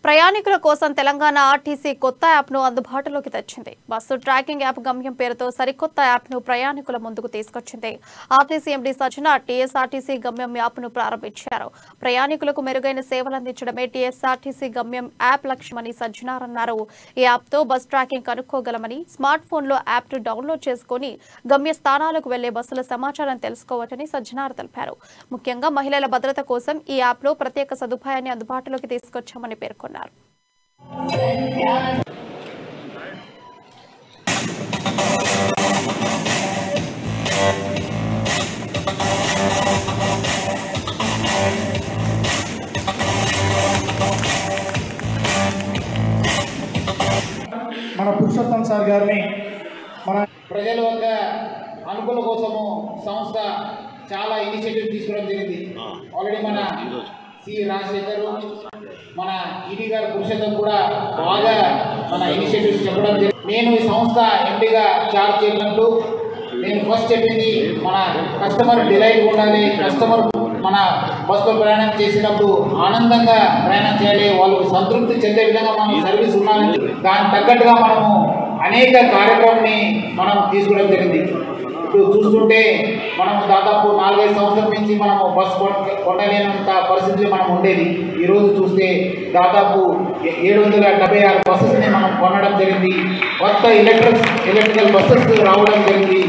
ప్రయాణికుల కోసం తెలంగాణ ఆర్టీసీ కొత్త యాప్ను అందుబాటులోకి తెచ్చింది. బస్సు ట్రాకింగ్ యాప్ గమ్యం పేరుతో సరికొత్త యాప్ను ప్రయాణికుల ముందుకు తీసుకొచ్చింది. ఆర్టీసీ ఎండీ సజ్జనార్ టీఎస్ఆర్టీసీ గమ్యం యాప్ను ప్రారంభించారు. ప్రయాణికులకు మెరుగైన సేవలు అందించడమే టీఎస్ఆర్టీసీ గమ్యం యాప్ లక్ష్యమని సజ్జనార్ అన్నారు. ఈ యాప్తో బస్ ట్రాకింగ్ కనుక్కోగలమని, స్మార్ట్ ఫోన్లో యాప్ను డౌన్లోడ్ చేసుకుని గమ్య స్థానాలకు వెళ్లే బస్సుల సమాచారం తెలుసుకోవచ్చని సజ్జనార్ తెలిపారు. ముఖ్యంగా మహిళల భద్రత కోసం ఈ యాప్లో ప్రత్యేక సదుపాయాన్ని అందుబాటులోకి తీసుకొచ్చామని పేర్కొన్నారు. మన పురుషోత్తం సార్ గారిని మన ప్రజల వద్ద అనుకూల కోసము సంస్థ చాలా ఇనిషియేటివ్ తీసుకోవడం జరిగింది. ఆల్రెడీ మన సి రాజశేఖర్, మన ఈడీ గారు పురుషోత్తం కూడా బాగా మన ఇనిషియేటివ్స్ చెప్పడం జరిగింది. నేను ఈ సంస్థ ఎంపీగా చార్జ్ చేసినప్పుడు నేను ఫస్ట్ చెప్పింది మన కస్టమర్ డిలైట్ ఉండాలి. కస్టమర్ మన బస్సులో ప్రయాణం చేసినప్పుడు ఆనందంగా ప్రయాణం చేయాలి, వాళ్ళకు సంతృప్తి చెందే విధంగా మనం సర్వీస్ ఉండాలి. దానికి తగ్గట్టుగా మనము అనేక కార్యక్రమాన్ని మనం తీసుకోవడం జరిగింది. ఇప్పుడు చూస్తుంటే మనము దాదాపు 4-5 సంవత్సరాల నుంచి మనము బస్సు కొనలేనంత పరిస్థితులు మనం ఉండేది. ఈరోజు చూస్తే దాదాపు 776 బస్సెస్ని మనం కొనడం జరిగింది. కొత్త ఎలక్ట్రికల్ బస్సెస్ రావడం జరిగింది.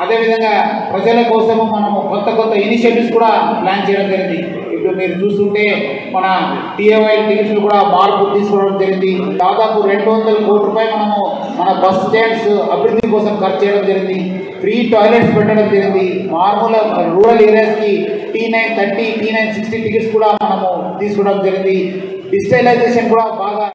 అదేవిధంగా ప్రజల కోసము మనము కొత్త ఇనిషియేటివ్స్ కూడా ప్లాన్ చేయడం జరిగింది. ఇప్పుడు మీరు చూస్తుంటే మన టీఏవై టికెట్స్ కూడా మార్పు తీసుకోవడం జరిగింది. దాదాపు 200 కోట్ల రూపాయలు మనము మన బస్ స్టాండ్స్ అభివృద్ధి కోసం ఖర్చు చేయడం జరిగింది. ఫ్రీ టాయిలెట్స్ పెట్టడం జరిగింది. మామూలు రూరల్ ఏరియాస్కి T930, T960 టికెట్స్ కూడా మనము తీసుకోవడం జరిగింది. డిజిటలైజేషన్ కూడా బాగా